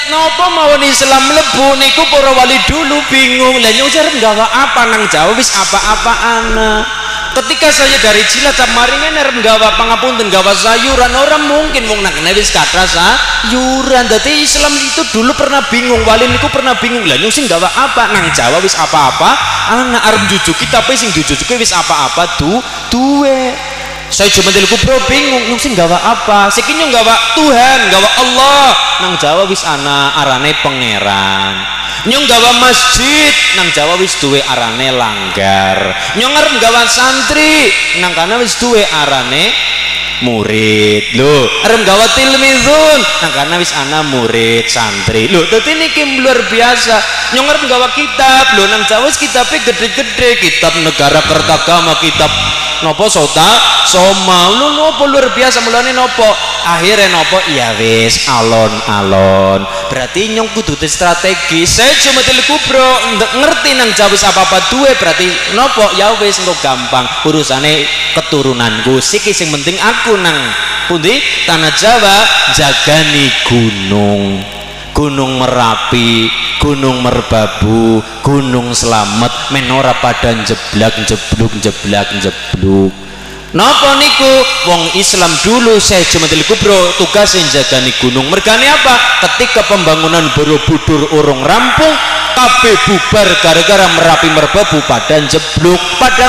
napa mawon Islam mlebu niku para wali dulu bingung lah nyujar nggawa apa nang Jawa wis apa-apa ana. Ketika saya dari Cilacap maringan arep nggawa pangapunten nggawa sayuran orang mungkin wong nang kene wis kathah sayuran. Dadi Islam itu dulu pernah bingung, wali niku pernah bingung lah nyung sing nggawa apa nang Jawa wis apa-apa ana arep jujuki tapi sing dijujuki wis apa-apa duwe. Saya cuma Kubro bingung nyung sing nggawa apa siki nyung nggawa Tuhan nggawa Allah nang Jawa wis ana arane pangeran. Nyong gawa masjid nang Jawa wis duwe arane langgar. Nyong arep gawa santri nang kana wis duwe arane murid. Lho, arep gawa tilmizun nang kana wis ana murid santri. Lho, dadi niki luar biasa. Nyong arep gawa kitab. Lho, nang Jawa wis kitabe gede-gede, kitab Negara Kertagama, kitab nopo soma lu nopo luar biasa mulane nopo akhirnya nopo iya wis alon-alon berarti nyong kudu strategi. Saya cuma Kubro ngerti nang Jawa apa-apa duwe berarti nopo ya wis engko gampang urusane keturunanku siki sing penting aku nang pundi tanah Jawa jagani Gunung Merapi, Gunung Merbabu, Gunung Slamet menora pada jeblak. Napa niku wong Islam dulu saya cuma Kubro tugas jagani gunung. Mergane apa? Ketika pembangunan Borobudur urung rampung, kabeh bubar gara-gara Merapi Merbabu pada jeblok, pada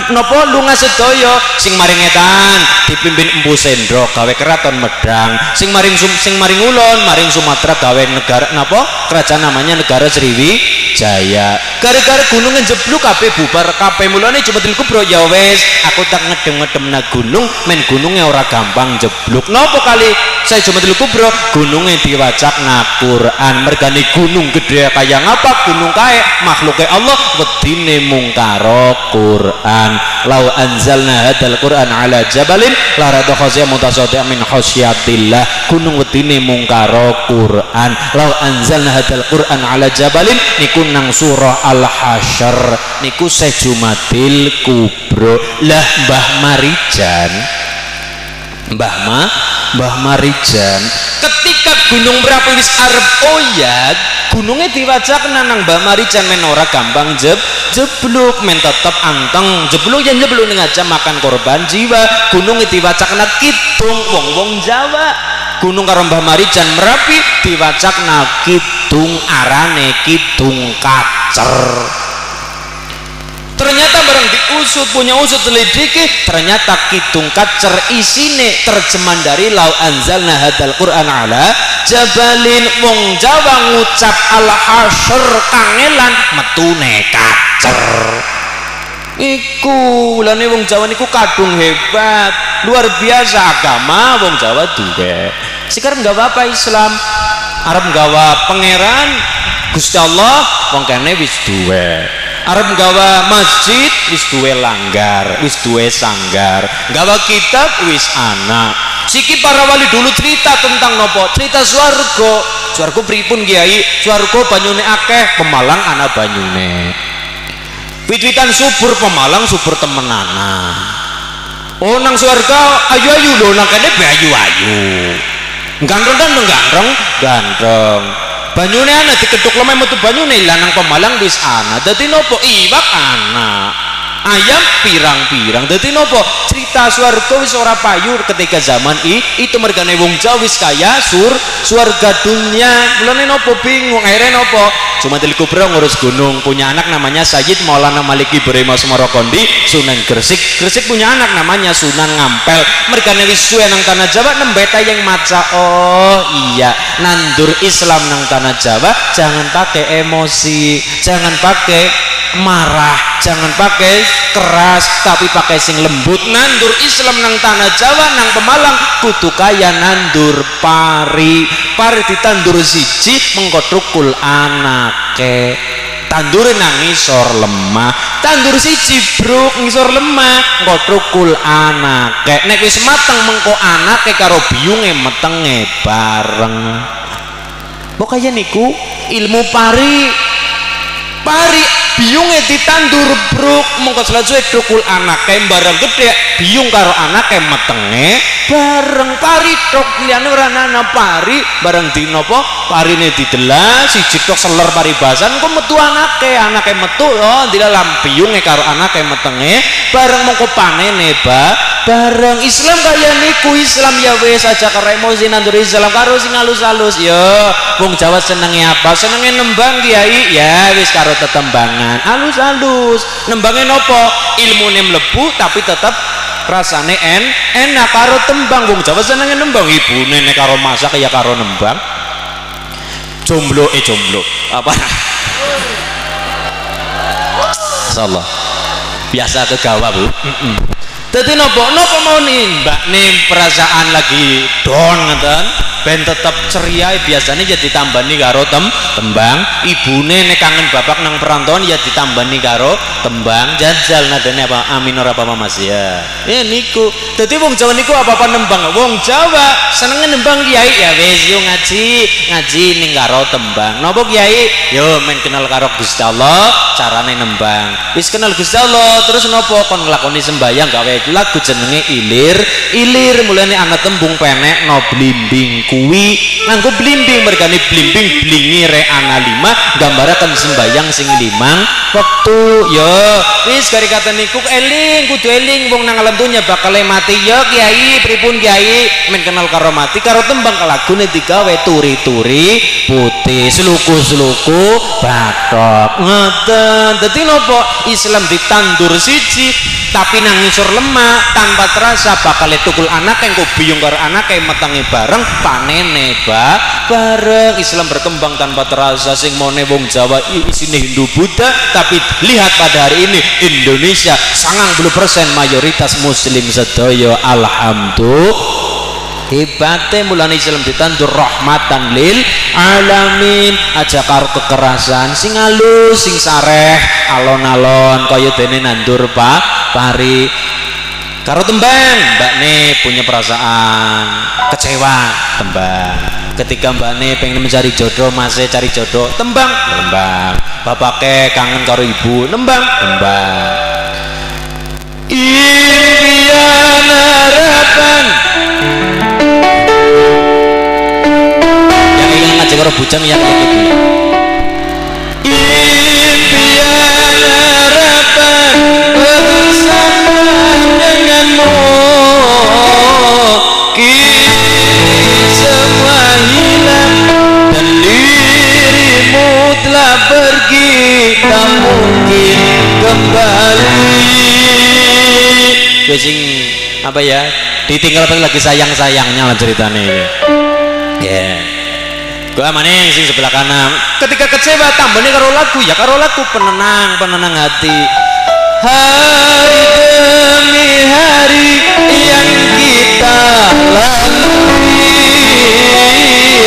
nopo lunga sedaya sing maring etan dipimpin Empu Sendro gawe keraton Medang, sing maring ulon maring Sumatera gawe negara napa kerajaan namanya negara Sriwijaya. Gara-gara gunung jeblok kabeh bubar kabeh mulane cuma Kubro ya wes aku tak ngedem-ngedemna gunung men gunungnya ora gampang jeblok. Napa kali saya cuma Kubro gunungnya diwacakna Quran. Mergane gunung gede kaya ngapa gunung kae makhluke Allah wedine mung karo Quran. Lau anzalna hadal Quran ala jabalin la radakhaza mutasaddian min khasyatillah. Gunung wedine mung karo Quran. Lau anzalna hadal Quran ala jabalin niku nang surah Al-Hasyr niku Sejumadil Kubro. Lah Mbah Marijan ketika Gunung Merapi wis arep oyat gunungnya diwacakna nang Mbah Marijan men ora gampang jeblok men tetep anteng jeblok yen jeblok ning aja makan korban jiwa. Gunungnya diwacakna kidung wong Jawa. Gunung karo Mbah Marijan Merapi diwacakna kidung arane kidung kacer. Ternyata barang diusut punya usut selidiki ternyata kidung kacer isine terjemahan dari lau anzalna hadal Quran ala jabalin. Wong Jawa ngucap Al-Hasyr kangelan metune kacer iku lane wong Jawa niku kadung hebat luar biasa agama wong Jawa duwe. Sekarang nggak apa-apa Islam arep nggawa pangeran Gusti Allah wong kene wis duwe. Arep nggawa masjid wis duwe langgar, wis duwe sanggar, nggawa kitab wis ana. Siki para wali dulu cerita tentang nopo? Cerita swarga pripun Kiai? Swarga banyune akeh, Pemalang ana banyune. Wit-witan subur Pemalang subur temenanan. Oh nang swarga ayu-ayu lho nang kene be ayu-ayu. Ganteng. Banyune ana diketuk lemah metu banyune lanang Pemalang wis ana. Dadi nopo iwak ana, ayam pirang-pirang. Dadi nopo cerita swarga wis ora payu ketika zaman itu mergane wong Jawa wis kaya surga dunia. Mulane nopo bingung akhirnya nopo cuma Kubro ngurus gunung punya anak namanya Sayyid Maulana Maliki Ibrahim Asmarakondi Sunan Gresik punya anak namanya Sunan Ngampel. Mergane wis suwe nang tanah Jawa nembeta yang maca. Oh iya nandur Islam nang tanah Jawa jangan pakai emosi, jangan pakai marah, jangan pakai keras tapi pakai sing lembut. Nandur Islam nang tanah Jawa nang Pemalang kudu kaya nandur pari ditandur siji mengko trukul anake. Tandur nang ngisor lemah, tandur siji bruk ngisor lemah engko trukul anake. Nek wis mateng mengko anake karo biyunge metenge bareng. Pokoknya niku ilmu pari biyunge ditandur bruk mengko selesai trukul anake bareng gede biyung karo anake metenge bareng pari tok liyane ora ana pari bareng dina apa parine didelas siji tok seler paribasan kok metu anake metu dilalam biyunge karo anake metenge bareng mengko panene bareng Islam kaya niku Islam ya wis aja karo emosi nandur Islam karo sing halus-halus ya wong Jawa senenge apa senenge nembang kiai ya wis karo tetembangan halus-halus nembange nopo ilmune mlebu tapi tetep rasane enak karo tembang wong Jawa senenge nembang ibune nek karo masak ya karo nembang jomblo apa insyaallah biasa kegawa Bu dadi nopo mau mbak nih perasaan lagi down ngeten ben tetep ceria biasanya ya ditambani karo tembang ibune nek kangen bapak nang perantauan ya ditambani karo tembang jajal nadane apa aminor apa mas ya niku dadi wong Jawa niku apa-apa nembang wong Jawa senenge nembang kiai ya wis yo ngaji ning karo tembang napa kiai yo men kenal karo Gusti Allah carane nembang wis kenal Gusti Allah terus napa kon nglakoni sembayang gawe lagu jenenge ilir mulane ana tembung penek no blimbing kuwi nganggo blimbing mergane blimbing blingi re ana 5 gambaraken sembayang sing 5 wektu ya wis kari kata niku eling kudu eling wong nang alam dunya bakal mati ya kiai pripun kiai men kenal karo mati karo tembang lagune digawe turi-turi putih sluku-sluku bathok ngoten dadi napa Islam ditandur siji tapi nang ngisor lemah tanpa terasa bakal tukul anak yang kok biyung karo anak yang metangi bareng panene bareng Islam berkembang tanpa terasa sing mone wong Jawa isine Hindu Buddha tapi lihat pada hari ini Indonesia 90% mayoritas muslim sedaya alhamdulillah hebate mulane Islam ditandur rahmatan lil alamin aja karo kekerasan sing halus sing sareh alon-alon kaya dene nandur pari karo tembang mbak ne punya perasaan kecewa tembang ketika mbak ne pengen mencari jodoh masih cari jodoh tembang bapake kangen karo ibu nembang impian harapan ngajak karo bujang yang iki impian harapan bersama denganmu kini semua hilang dan dirimu telah pergi tak mungkin kembali sing apa ya ditinggal lagi sayang-sayangnya lah ceritanya ya gua maning sing sebelah kanan ketika kecewa tambahnya karo lagu penenang hati hari demi hari yang kita lalui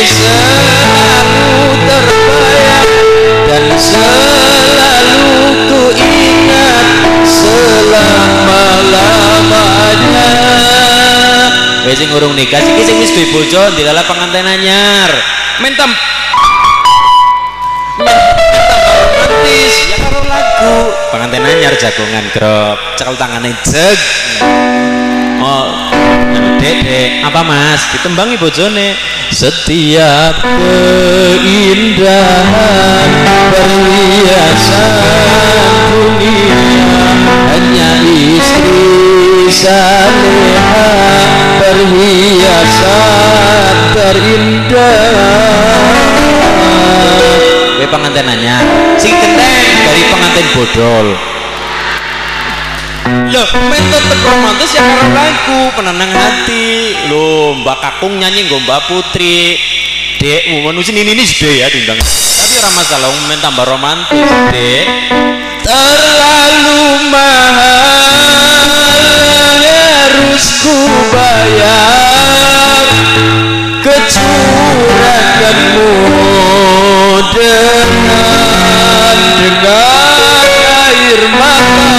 selalu terbayang dan selalu ku ingat selama-lamanya wis sing urung nikah sing wis duwe bojo dilala pengantin anyar mentem romantis ya karo lagu pengantin anyar jagongan grok cekel tangane jeg dek apa mas ditembangi bojone setiap keindahan perhiasan dunia hanya istri salehah perhiasan terindah pengantinannya sing genteng dari pengantin bodol loh main tetep romantis ya karo lagu penenang hati loh Mbak Kakung nyanyi nggo Mbak Putri dek manusia ini sedih ya diundang tapi ora masalah main tambah romantis dek terlalu mahal harus ku bayar kecuranganmu dengan air mata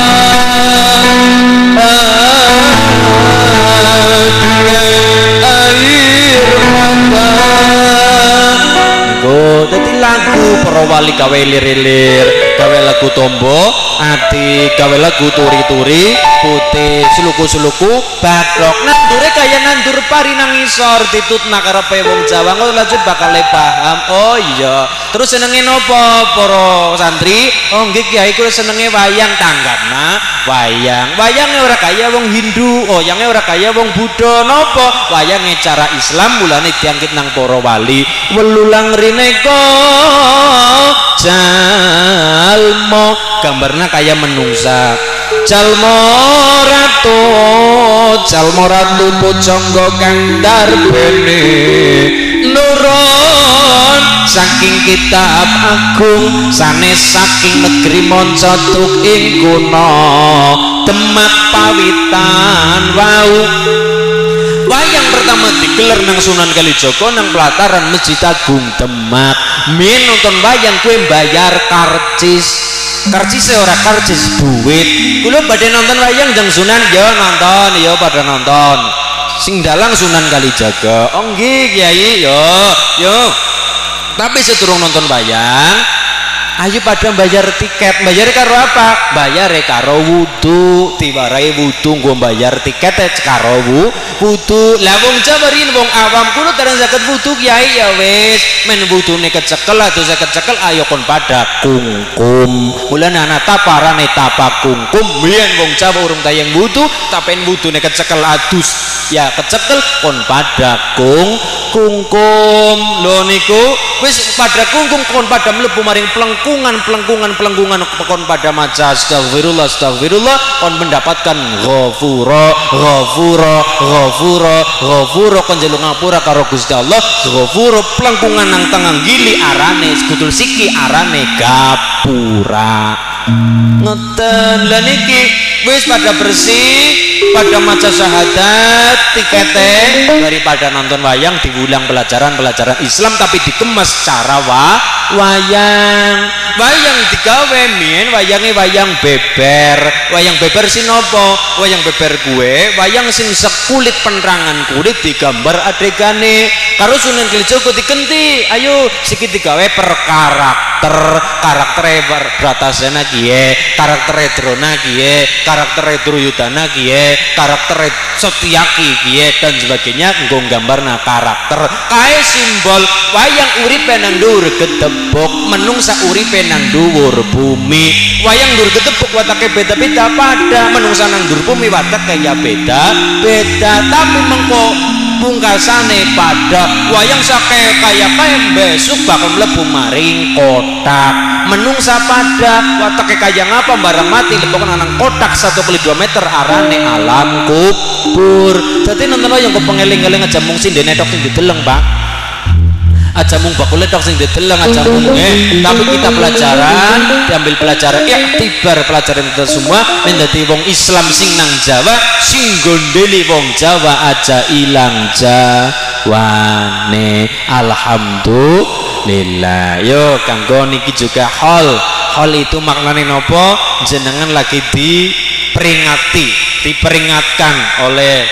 dadi lagu para wali gawe lir-lir gawe lagu tombo ati gawe lagu turi-turi putih suluku-suluku bathok nandure kaya nandur pari nang isor ditutna karepe wong Jawa kok lanjut bakal paham. Oh iya terus senenge napa para santri? Oh nggih Kiai kula senenge wayang tanggapna wayange ora kaya wong Hindu, wayange ora kaya wong Buddha. Napa wayange cara Islam mulane diangkit nang para wali welulang rineka jalma gambarna kaya menungsa jalma ratu pujangga kang darbene nurun saking kitab agung sanes saking negeri Moncotuk ing kuna Demak pawitan wau wayang pertama digelar nang Sunan Kalijaga nang pelataran Masjid Agung Demak. Min nonton wayang kue bayar karcis ora karcis duit. Kula badhe nonton wayang jeng Sunan ya nonton ya pada nonton sing dalang Sunan Kalijaga. Oh nggih Kiai yo tapi sedurung nonton wayang ayo pada bayar tiket. Bayar karo apa? Bayar karo wudu. Diwarai wudu nggo bayar tiket karo wudu. Lah wong Jawarin wong awam kulo terang saged wudu Kiai ya wis men wudune kecekel atau saya kecekel ayo kon pada kungkum. Mulane ana taparane tapa kungkum. Biyen wong Jawa urung tayang wudu tapen wudune kecekel adus ya kecekel kon pada kungkum. Lho niku wis pada kungkum kon pada mlebu maring pelengkungan kon pada maca astagfirullah kon mendapatkan ghafura kon njaluk ngapura karo Gusti Allah. Ghafura pelengkungan nang tengah gili arane skutul siki arane gapura ngeten. Lah niki wis pada bersih pada maca syahadat tikete daripada nonton wayang diulang pelajaran Islam tapi dikemas cara wayang digawe mien wayange wayang beber sinopo wayang beber gue wayang sing sekulit penerangan kulit digambar adegane karo Sunan Kalijaga dikenti ayo sikit digawe per karaktere Bratasena kiye karaktere Drona kiye karaktere Duryudana kiye karaktere Setyaki kiye dan sebagainya nggo gambarna karakter kae simbol wayang uripe nang dhuwur gedebok menungsa uripe nang dhuwur bumi. Wayang dhuwur gedebok watake beda-beda pada menungsa nang dhuwur bumi watake ya beda tapi mengko pungkasane pada wayang sake kaya besok bakal mlebu maring kotak menungsa pada watake kaya ngapa barang mati lepokan nang kotak 1,2 meter arane alam kubur. Dadi nonton wayang kok pengeling-eling aja mung sindene tok sing dideleng Pak aja mung bakule tok sing dideleng aja mung tapi kita pelajaran diambil pelajaran iktibar pelajaran kita semua menjadi wong Islam sing nang Jawa sing gondeli wong Jawa aja ilang Jawane. Alhamdulillah. Yo kanggo niki juga hal itu maknane nopo jenengan lagi diperingatkan oleh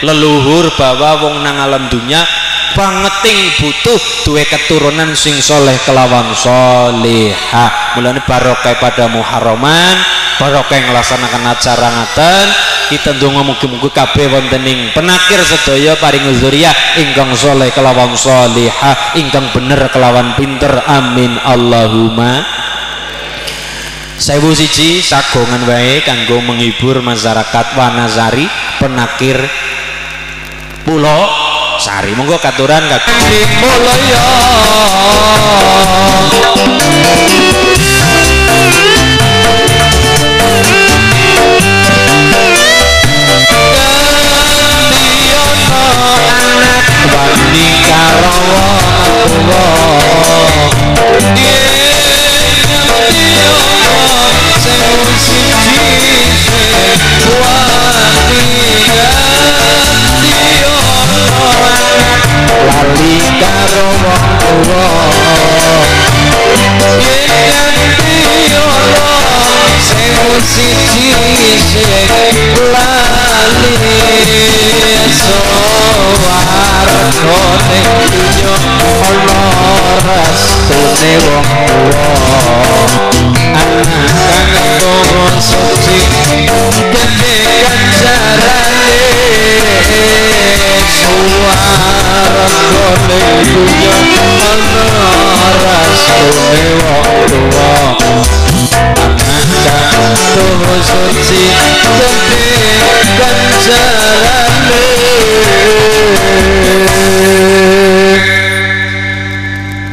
leluhur bahwa wong nang alam dunya bangeting butuh duwe keturunan sing soleh kelawan solihah. Mulane barokah pada Muharraman barokah nglaksanakan acara ngaten kita ndonga mugi-mugi kabeh wonten ing penakir sedaya paring zuriyah ingkang soleh kelawan solihah ingkang bener kelawan pinter amin Allahumma. 1001 sagongan wae kanggo menghibur masyarakat Wanasari penakir Pulau Sari. Monggo katuran kaki mulya anak wani karo lali karo wong tuwa yen diolo sing siji sing lali sowarga ning dunya ana restune wong tuwa anak kang tuwa suci gede ganjarane suwargane dunya ana restune wong tuwa anak kang tuwa suci gede ganjarane.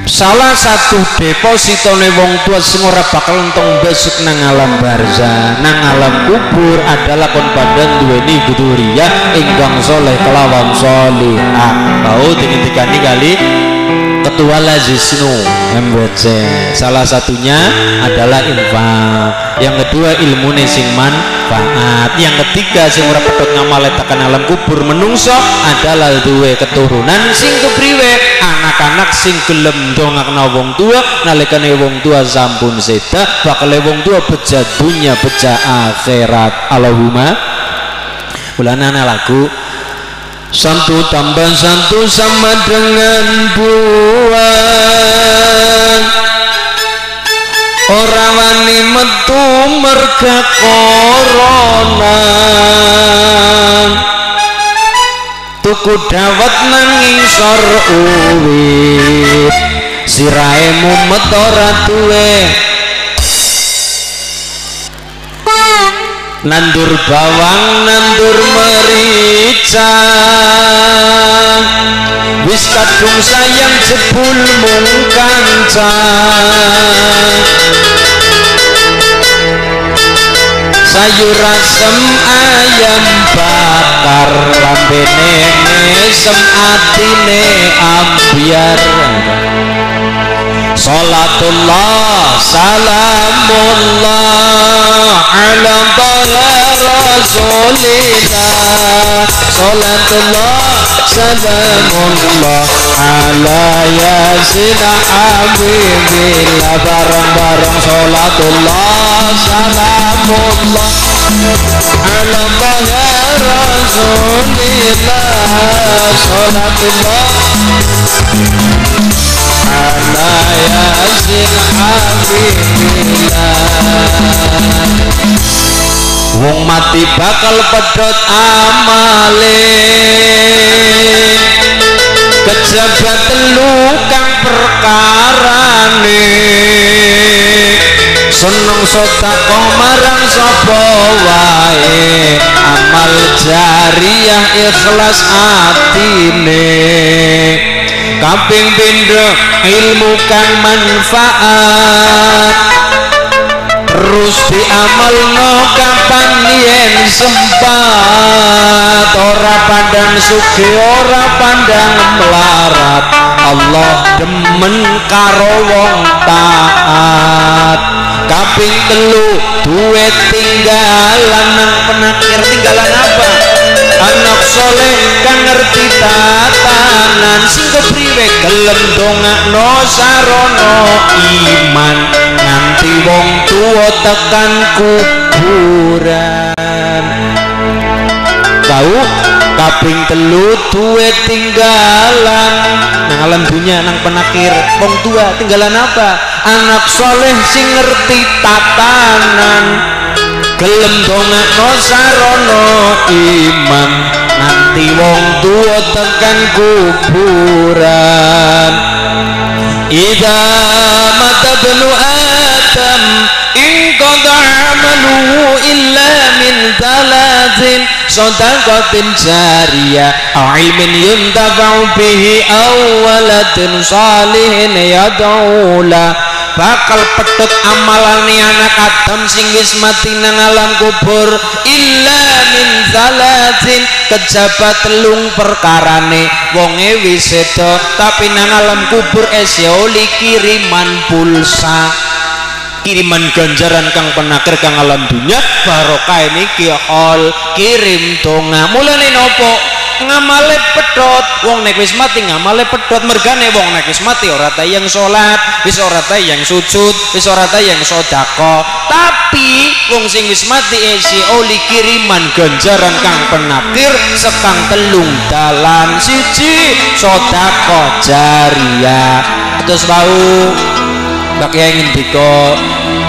Salah satu depositone wong tua sing ora bakal entong besok nang alam barzah, nang alam kubur adalah kon badan duweni buduriya ingkang soleh kelawan solihah. Bau dinikani kali Ketua Lazisnu MWC. Salah satunya adalah infak, yang kedua ilmu sing manfaat, yang ketiga sing ora pedhot ngamale tekan alam kubur menungso adalah duwe keturunan sing kepriwe, anak-anak sing gelem ndongakna wong tua nalikane wong tua sampun seda bakal wong tua beja dunya beja akhirat. Allahumma bulanana lagu satu tambah satu sama dengan dua, orang wani metu merga corona, tuku dawet nanging sor uwit, sirahe mumet ora duwe, nandur bawang nandur merica, wis kadung sayang jebul mung kanca, sayur asem ayam bakar lambene mesem atine ambiar. Salatullah salamullah ala rasulillah, salatullah salamullah ala yasin habibillah, bareng-bareng salatullah salamullah ala rasulillah, salatullah ala yasin habibillah. Wong mati bakal pedhot amale, kejabat telu kang perkarane, seneng sedekah marang sapa wae, amal jariyah ikhlas atine, kaping pindho ilmu kang manfaat, terus diamalno kapan yen sempat, ora pandang sugih ora pandang melarat, Allah demen karo wong taat. Kaping telu duwe tinggalan nang penakir, tinggalan apa? Anak soleh kang ngerti tatanan, sing kepriwe gelem dongakno sarana iman nganti wong tuwa tekan kuburan. Tahu kaping telu duwe tinggalan nang alam dunya nang penakir, wong tua tinggalan apa? Anak soleh sing ngerti tatanan, gelem dongakno sarana iman nanti wong tua tekan kuburan. Idza mata bnu adam in qada amaluhu illa min thalathin, shadaqatin jariyah aw ilmin yuntafa'u bihi aw waladin shalihin yad'u lah. Bakal pedhot amalane anak Adam sing wis mati nang alam kubur illa min zalatin, kejabat telung perkarane, wonge wis seda tapi nang alam kubur oli kiriman pulsa, kiriman ganjaran kang penakir kang alam dunya, barokah niki hol kirim donga. Mulane nopo ngamale pedhot, wong nek wis mati ngamale pedhot, mergane wong nek wis mati ora tayang salat, wis ora tayang sujud, wis ora tayang sedekah, tapi wong sing wis mati oli kiriman ganjaran kang penakir sekang telung dalan. Siji sedekah jariyah, kados wau Mbak Kyai ngendika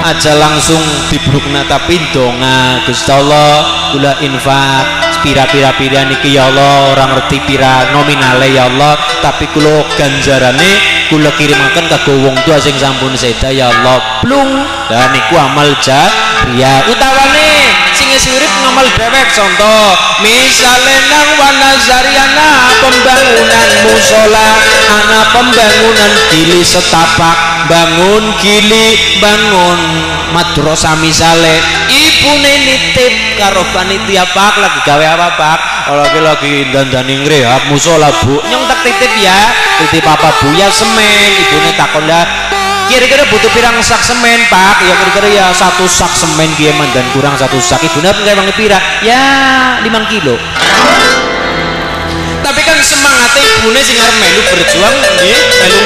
aja langsung dibrukna tapi donga Gusti Allah kula infak pira-pira niki ya Allah orang ngerti pira nominale ya Allah tapi kula ganjarane kula kirimaken kanggo wong tua sing sampun seda ya Allah plung lah niku amal jariyah utawane sing urip ngamal dewek contoh misale nang wanazariana pembangunan musola ana pembangunan gili setapak bangun gili bangun madrasah misale ibune nitip karo panitia pak lagi gawe apa pak lagi dandani ngrehab musola bu nyong tak titip ya titip apa bu ya semen ibune takon lah kira-kira butuh pirang sak semen pak ya kira-kira ya 1 sak semen kiye mandan kurang 1 sak ibune pengen pira ya 5 kilo tapi kan semangatnya ibune sing arep melu berjuang nggih melu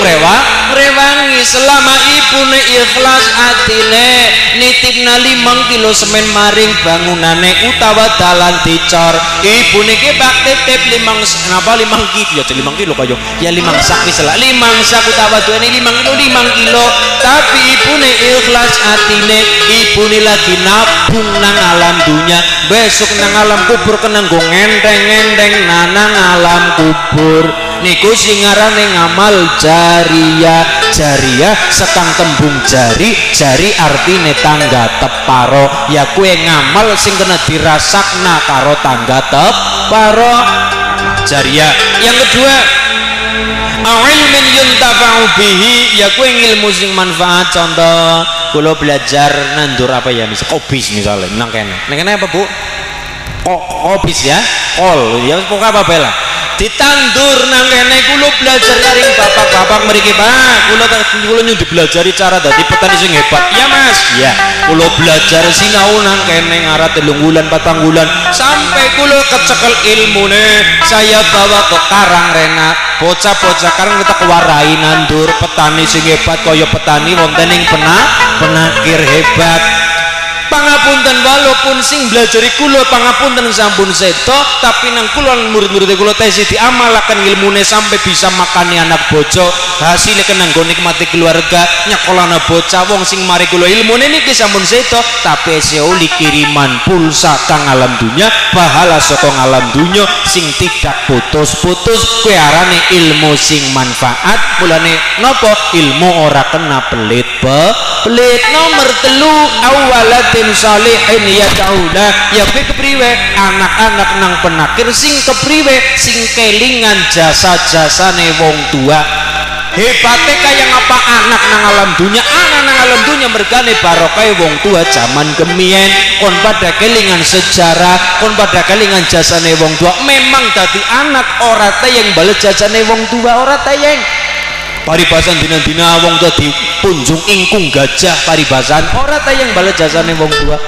ngrewangi selama ibune ikhlas atine nitipna 5 kilo semen maring bangunane utawa dalan dicor ibune ki bak titip 5 kilo ya 5 kilo kaya ya 5 sak wis lah 5 sak utawa duweni 5 kilo tapi ibune ikhlas atine ibune lagi nabung nang alam dunya besok nang alam kubur kena nggo ngenteng-ngenteng nang alam kubur niku sing ngarane ngamal jariyah sekang tembung jari artine tangga teparo ya kue ngamal sing kena dirasakna karo tangga teparo jariyah yang kedua ilmin yuntafa'u bihi ya kue ilmu sing manfaat contoh kula belajar nandur apa ya misal kobis misalnya nang kene apa bu kobis ya kol ya pokoknya apa bela ditandur nang kene kula belajar karing bapak-bapak mriki Pak kula nyundi belajari cara dadi petani sing hebat ya Mas ya kula belajar sinau nang kene ngarat 3 bulan 4 bulan sampai kula kecekel ilmune saya bawa ke Karangrena bocah-bocah karang kita kewarai nandur petani sing hebat kaya petani wonten ing penakir hebat pangapunten walaupun sing belajari kula pangapunten sampun seto tapi nang kula murid-murid kula tesi diamalaken ilmune sampai bisa makani anak bojo hasilnya kena nggo nikmati keluarga nyekolahna bocah wong sing mari kula ilmune niki sampun seto tapi seoli kiriman pulsa kang alam dunya pahala saka alam dunya sing tidak putus-putus kuwi arane ilmu sing manfaat mulane napa ilmu ora kena pelit nomor 3 awalatin salihin ya ta'ala ya kepriwe anak-anak nang penakir sing kepriwe sing kelingan jasa-jasane wong tua hebatnya kaya ngapa anak nang alam dunya mergane barokah wong tua zaman kemien kon pada kelingan sejarah kon pada kelingan jasane wong tua memang dadi anak ora tayeng bales jasane wong tua ora tayeng paribasan dina-dina wong tua dipunjung ingkung gajah paribasan ora tayang bales jasane wong tua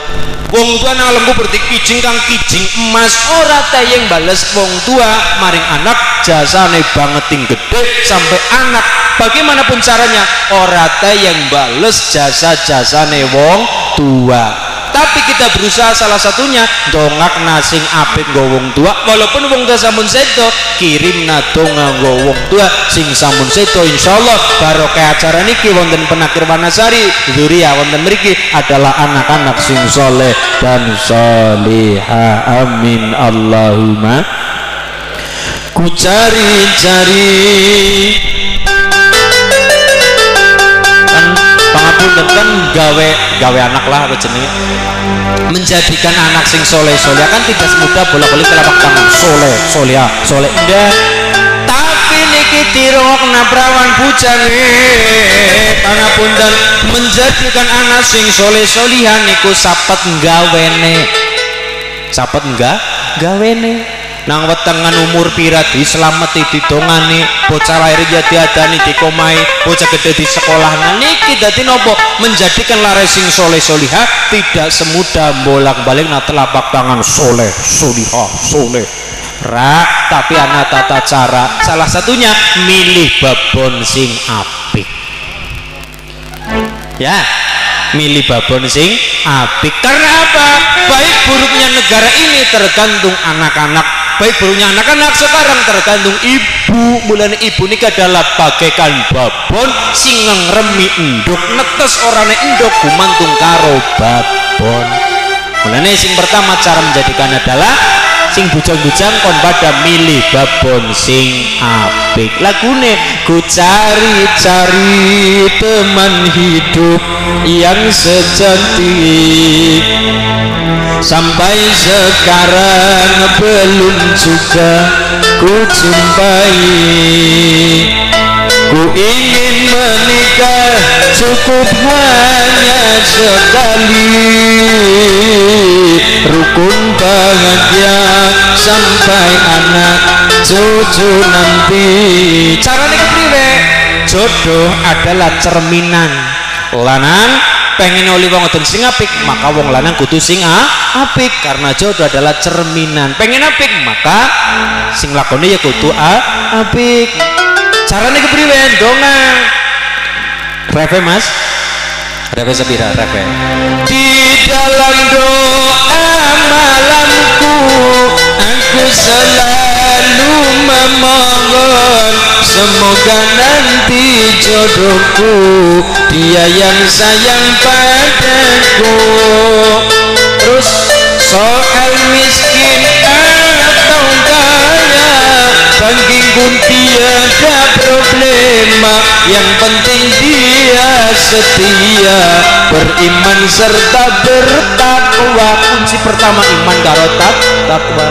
nang alamku berarti kijing kang kijing emas ora tayang bales wong tua maring anak jasane bangeting gede sampai anak bagaimanapun caranya ora tayang bales jasa-jasane wong tua tapi kita berusaha salah satunya dongak nasing apik nggo wong tua walaupun wong tua sampun sedo kirimna donga nggo wong tua sing sampun sedo insyaallah barokah acara niki wonten penakir Wanasari dzuriyah wonten mriki adalah anak-anak sing soleh dan solihah amin Allahumma ku cari-cari pangapunten kan gawe anak lah apa jenenge menjadikan anak sing soleh kan tidak semudah bolak-balik telapak tangan soleh indah tapi niki tirokna prawan bujange pangapunten menjadikan anak sing soleh-solihan niku sapet gawene nang wetengan umur pira dislameti didongani bocah lahir jati-adani dikomai bocah gede di sekolah niki dadi nopo menjadikan laras sing soleh solihah tidak semudah bolak-balik na telapak tangan soleh tapi ana tata cara salah satunya milih babon sing apik ya milih babon sing apik karena apa baik buruknya negara ini tergantung anak-anak baik punya anak-anak sekarang tergantung ibu. Mulane ibu ini adalah bagaikan babon sing ngremi enduk, netes orane enduk gumantung karo babon. Mulane sing pertama cara menjadikan adalah sing bujang-bujang kon pada milih babon sing apik. Lagune ku cari-cari teman hidup yang secantik, sampai sekarang belum juga ku jumpai. Ku ingin menikah cukup hanya sekali, rukun bahagia sampai anak cucu nanti. Caranya kepriwe? Jodoh adalah cerminan. Lanang pengen oli wong wadon sing apik, maka wong lanang kudu sing apik, karena jodoh adalah cerminan. Pengen apik, maka sing lakoni ya kudu apik. Caranya kepriwe? Dongeng. Reve mas, reve sepira reve. Di dalam doa malamku aku selalu memohon, semoga nanti jodohku dia yang sayang padaku. Terus soal miskin atau kaya, bagiku tiada problema, yang penting dia setia, beriman serta bertakwa. Kunci pertama iman karo takwa.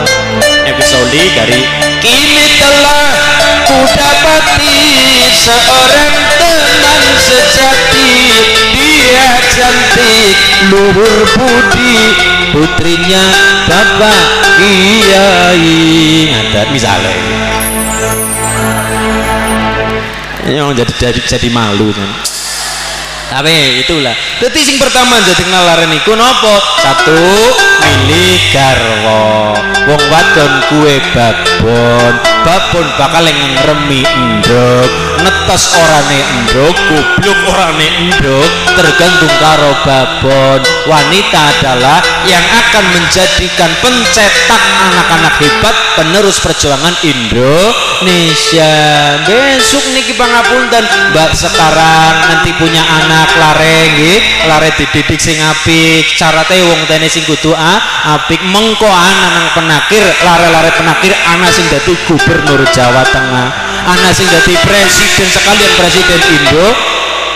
Episode dari kini telah ku dapati seorang teman sejati, dia cantik luhur budi, putrinya bapak kiai. Ngadat misalnya yang jadi malu kan. Tapi itulah jadi sing pertama jadi ngelaren iku nopo? Satu, milih garwa. Wong wadon kue babon, babon bakal ngremi enduk, netes orane enduk, goblok orane enduk, tergantung karo babon. Wanita adalah yang akan menjadikan pencetak anak-anak hebat, penerus perjuangan Indonesia. Besok niki pangapunten mbak sekarang nanti punya anak lare nggih, lare dididik sing apik, carate wong tene sing kudu apik. Mengko ana nang penakir, lare-lare penakir ana sing dadi gubernur Jawa Tengah, ana sing dadi presiden sekalian presiden Indo.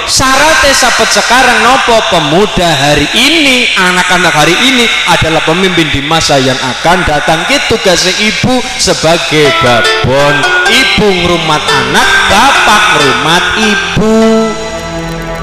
Syaratnya sahabat sekarang nopo? Pemuda hari ini, anak-anak hari ini adalah pemimpin di masa yang akan datang. Gitu tugasnya ibu sebagai babon. Ibu ngrumat anak, bapak ngrumat ibu.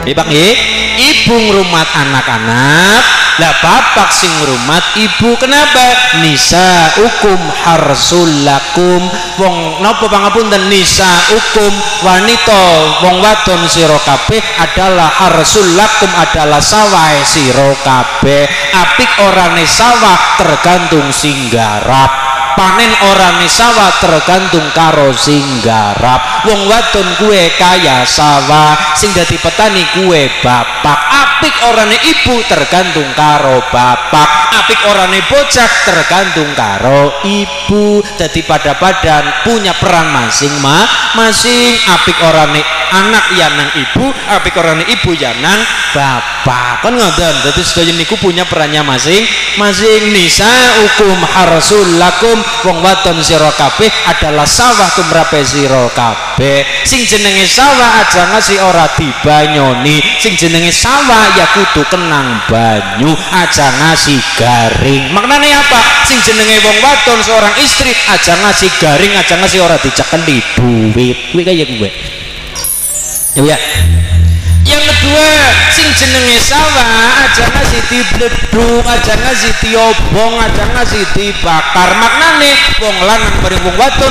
Bang ibu ngrumat anak-anak, lah bapak sing ngrumat ibu. Kenapa? Nisa hukum harsul lakum. Wong napa pangapunten? Nisa hukum wanita wong wadon sira kabeh adalah harsul lakum, adalah sawah sira kabeh. Apik orane sawah tergantung sing garap, panen orane sawah tergantung karo sing garap. Wong wadon kue kaya sawah, sing dadi petani kue bapak. Apik orane ibu tergantung karo bapak, apik orane bocah tergantung karo ibu. Jadi pada-padan punya peran masing-masing. Apik orane anak ya nang ibu, apik orane ibu ya nang bapak. Kan ngoten. Dadi sedaya niku punya perannya masing-masing. Nisa hukum harsul lakum, wong wadon sira kabeh adalah sawah tumrape sira kabeh. Sing jenenge sawah aja ngasih ora dibanyoni, sing jenenge sawah ya kudu kenang banyu, aja ngasih garing. Maknane apa? Sing jenenge wong wadon seorang istri aja ngasih garing, aja ngasih ora dicekeli duit. Kuwi kaya kuwe. Ya. Yang kedua, sing jenenge sawah aja ngasih dibleduk, aja ngasih diobong, aja ngasih dibakar. Maknane wong lanang bareng wong wadon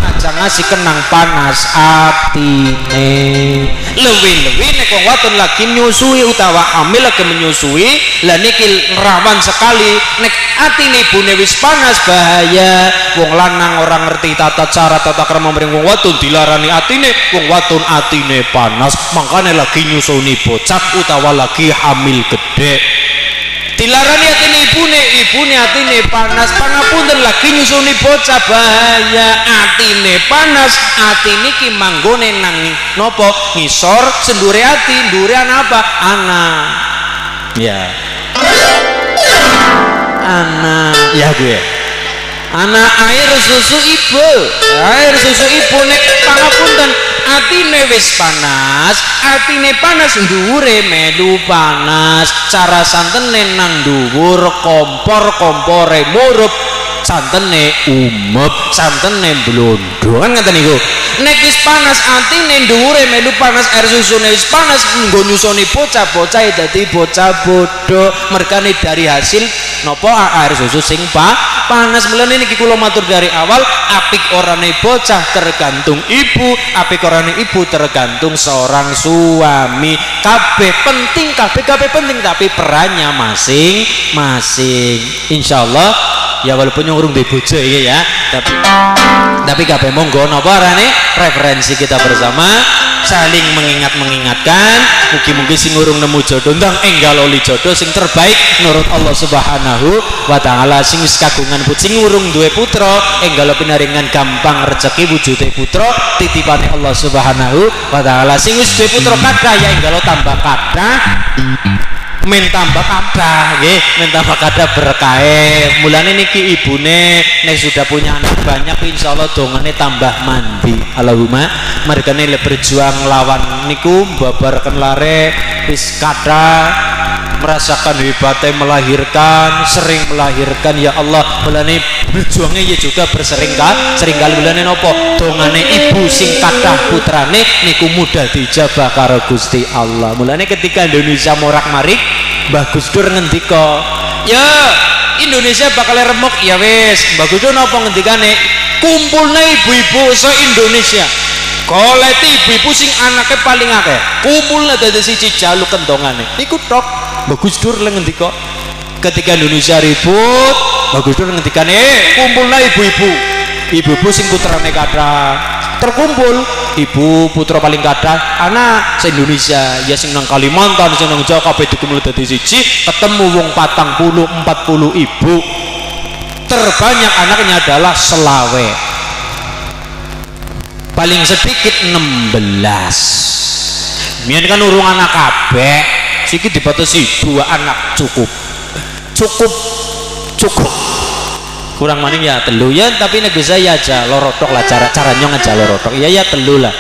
aja ngasih kenang panas atine. Lewi-lewi nek wong wadon lagi nyusui utawa hamil lagi menyusui, lah niki rawan sekali nek atine ibune wis panas, bahaya. Wong lanang orang ngerti tata cara tata krama bareng wong wadon dilarani atine, wong wadon atine panas. Makane lagi nyusuni bocah utawa lagi hamil gede, dilarani atine ibu ibune atine panas, pangapunten lagi nyusuni bocah bahaya, atine panas, ati niki manggone nang nopo ngisor sendure ati, ndure apa? Anak. Ya. Anak, ya gue. Anak air susu ibu, nek pangapunten atine wis panas, atine panas ndhuwure melu panas, cara santene nang dhuwur kompore murup, santene umep, santene blondo kan ngeten niku. Nek wis panas atine ndhuwure melu panas, air susune wis panas nggo nyusoni bocah-bocah dadi bocah bodoh, merkane dari hasil nopo air susu sing panas. Mulane niki kula matur dari awal, apik orane bocah tergantung ibu, apik orane ibu tergantung seorang suami. Kabeh penting, kabeh penting, tapi perannya masing-masing. Insyaallah ya, walaupun urung duwe bojo iki ya, tapi kabeh monggo napa arane referensi kita bersama saling mengingatkan. Mugi-mugi sing urung nemu jodoh ndang enggal oli jodoh sing terbaik menurut Allah Subhanahu wa taala. Sing wis kagungan sing urung duwe putra enggal pinaringan gampang rezeki wujude putra titipane Allah Subhanahu wa taala. Sing wis duwe putra kathah ya enggal tambah kathah, men tambah kathah nggih, men tambah kathah berkahe. Mulane niki ibune nek sudah punya anak banyak insyaallah dongane tambah mandi. Allahumma mergane le berjuang lawan niku babarkan lare wis kathah, merasakan hebatnya melahirkan, sering melahirkan ya Allah. Mulane berjuangnya ya juga seringkali mulane nopo dongane ibu sing kathah putrane niku mudah dijabah karo Gusti Allah. Mulane ketika Indonesia morak-marik Mbah Gus Dur ngendika, ya Indonesia bakal remuk, ya wis Mbah Gus Dur napa ngendikane, kumpulne ibu-ibu se-Indonesia, goleti ibu-ibu sing anaknya paling akeh, kumpulne dadi siji jaluk kendongane. Iku tok Mbah Gus Dur ngendika. Ketika Indonesia ribut, Mbah Gus Dur ngendikane, kumpulne ibu-ibu sing putrane kathah, terkumpul ibu putra paling kathah anak se-Indonesia ya, sing nang Kalimantan, sing nang Jawa kabeh dikumpul dadi siji, ketemu wong 40 ibu, terbanyak anaknya adalah selawe, paling sedikit 16. Mian kan urung anak kabeh, siki dibatasi 2 anak cukup. Kurang maning ya telu ya, tapi nek bisa ya aja lorotok lah, caranya aja lorotok ya telu lah,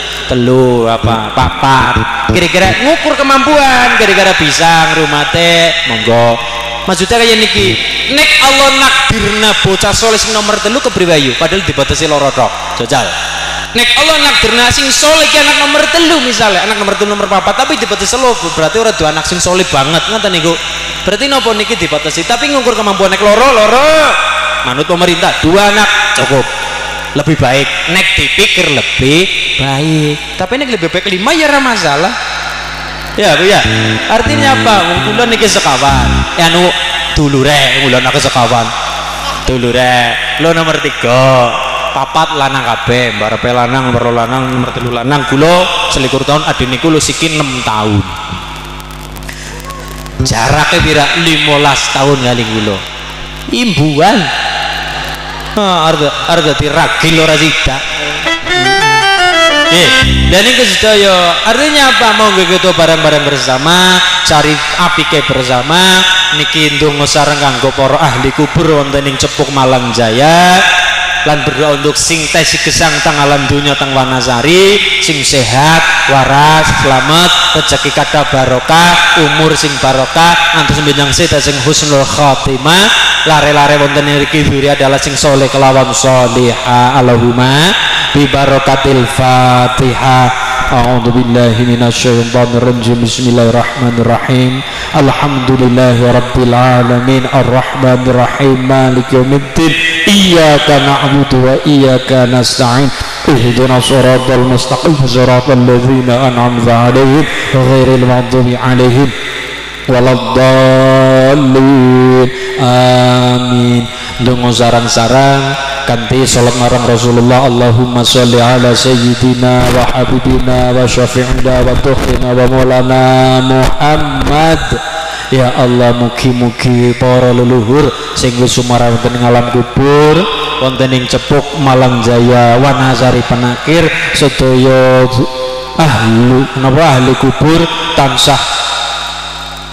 apa papat kira-kira ngukur kemampuan, kira-kira bisa ngrumate monggo. Maksudnya kayak niki, nek Allah nakdirna bocah soleh sing nomor telu kepriwayu padahal dibatasi lorotok jajal. Nek Allah nakdirna sing soleh ki anak nomor telu, misalnya anak nomor telu nomor papat tapi dibatasi lo, berarti ora dua anak sing soleh banget ngoten niku. Berarti nopo niki dibatasi, tapi ngukur kemampuan nek loro manut pemerintah 2 anak cukup, lebih baik nek dipikir lebih baik, tapi nek lebih baik 5 ya ora masalah ya Bu ya. Artinya apa? Kula niki sekawan anu dulure, kula nak sekawan dulure lo nomor 3 papat lanang kabeh, mbarepe lanang, nomor lanang, nomor 3 lanang, kula 21 tahun, ade niku lu siki 6 tahun, jaraknya pira 15 tahun kali kula imbuan. Arga diragil ora sida. Dan ini kesedaya artinya apa? Mau gitu bareng-bareng bersama, cari apike bersama. Niki ndonga sareng kanggo para ahli kubur wonten ing Cepuk Malang Jaya, lan berdoa untuk sing tesi gesang tang alam dunya tang Wanasari, sing sehat waras selamat, rezeki kata barokah, umur sing barokah, ngantos benjang seda sing husnul khotimah. Lare-lare wonten niki diri adalah sing soleh kelawan solihah. Allahumma bi barakatil Fatihah. A'udzu billahi minasyaitonir rajim. Bismillahirrahmanirrahim. Alhamdulillahirabbil alamin arrahmanir rahim maliki yaumiddin. Iyyaka na'budu wa iyyaka nasta'in. Ihdinas siratal mustaqim siratal ladzina an'amta 'alaihim ghairil maghdubi 'alaihim waladdallin. Amin. Dongo sarang-sarang kanthi salat marang Rasulullah. Allahumma sholli ala sayyidina wa habibina wa syafi'ina wa tuhrina wa maulana Muhammad. Ya Allah, mugi-mugi para leluhur sing wis sumara wonten ing alam kubur, wonten ing Cepuk Malang Jaya Wanasari Penakir, sedaya ahli kubur tansah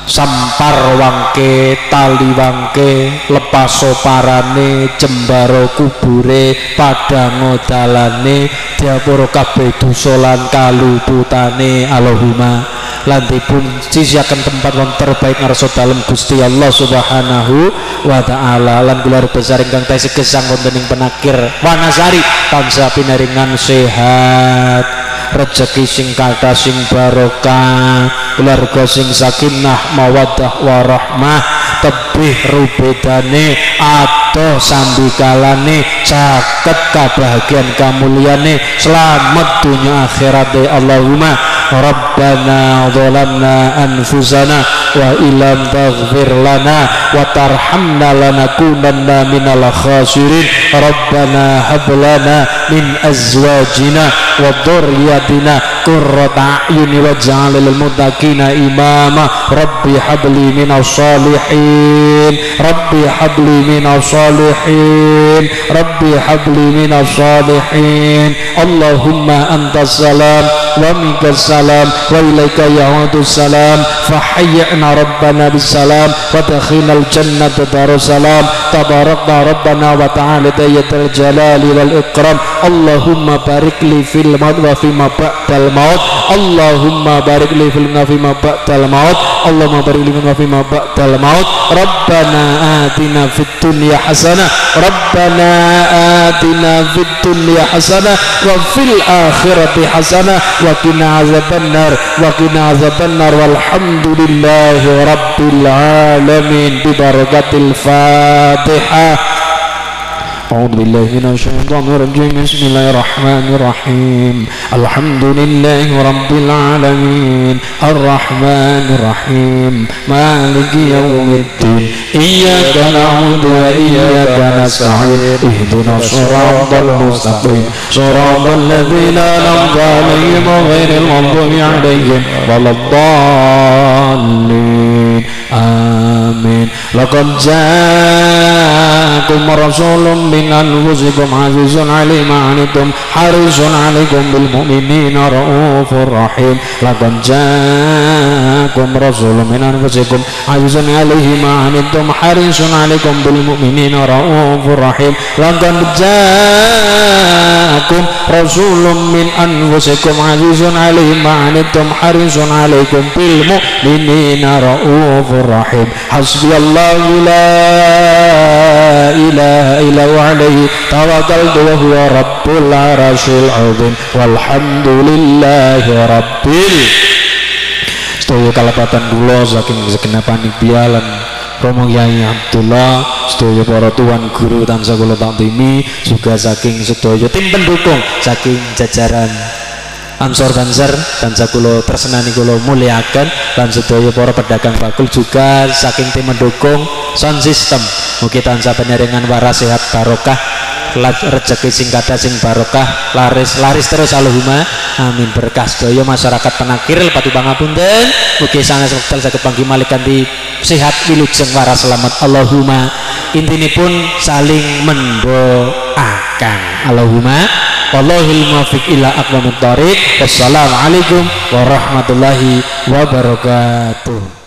sampar wangke, tali wangke, lepaso parane, jembaro kubure, padang dalane, diapura kabeh dosa lan kaluputane. Allahumma lantipun sisiaken tempat wong terbaik ngarsa dalem Gusti Allah Subhanahu wa taala. Lan kula besar ingkang tasih gesang wonten ing Penakir Wanasari tansah pinaringan sehat, rezeki sing kathah sing barokah, keluarga sing sakinah mawaddah warahmah, tebih rubedane adoh sambikalane, caket kabahagiaan kamulyane, selamat dunia akhirat. Allahumma Rabbana zalamna anfusana wa illam taghfir lana wa tarhamna lanakunanna minal khasirin. Rabbana hab lana min azwajina wa dhurriyyatina qurrata a'yuni waj'al lil muttaqina imama. Rabbi habli minas salihin, Rabbi habli minas salihin, Rabbi habli minas salihin. Allahumma antas salam wa minkas salam wa ilaika ya'udus salam, fahayyina rabbana bis salam wa dakhilnal jannata darus salam. Tabarakna rabbana wa ta'ala dayatul jalali wal ikram. Allahumma barik li fil maut wa fima ba'dal maut. Allahumma barik li fil ma fima ba'dal maut. Allahumma barik li ma fima ba'dal maut. Rabbana atina fid dunya hasanah, Rabbana atina fid dunya hasanah wa fil akhirati hasanah wa qina azabannar, wa qina azabannar. Walhamdulillahi rabbil alamin bi barakatil Fatihah. أعوذ بالله من الشيطان الرجيم. بسم الله الرحمن الرحيم. الحمد لله رب العالمين الرحمن الرحيم مالك يوم الدين إياك نعبد وإياك نستعين اهدنا الصراط المستقيم صراط الذين أنعمت عليهم غير المغضوب عليهم ولا الضالين. آمين. لقد جاءكم رسول من أنفسكم عزيز عليه ما عنتم حريص عليكم بالمؤمنين رؤوف رحيم. لقد جاءكم رسول من أنفسكم عزيز عليه ما عنتم حريص عليكم بالمؤمنين رؤوف رحيم. لقد جاءكم رسول من أنفسكم عزيز عليه ما عنتم حريص عليكم بالمؤمنين رؤوف رحيم. حسبي الله لا إله إلا هو عليه توكلت وهو رب العرش العظيم. والحمد لله rabbil. Sedaya kalebatan kula saking segenapani bialan Romo Kyai Abdullah, sedaya para tuan guru tansah kula taktimi, juga saking sedaya tim pendukung saking jajaran Ansor Banjar tansah kula tresnani kula muliakan, lan sedaya para pedagang bakul juga saking tim mendukung sound system. Mugi tansah panjenengan waras sehat barokah, rezeki sing kathah sing barokah, laris terus. Allahumma amin. Berkah sedaya masyarakat Penakir lepati pangapunten, mugi sanes wekdal saged panggih malih kanthi sehat wilujeng waras selamat. Allahumma intinipun saling mendoakan. Allahumma wallahul muwaffiq ila aqwamit thoriq. Wassalamualaikum warahmatullahi wabarakatuh.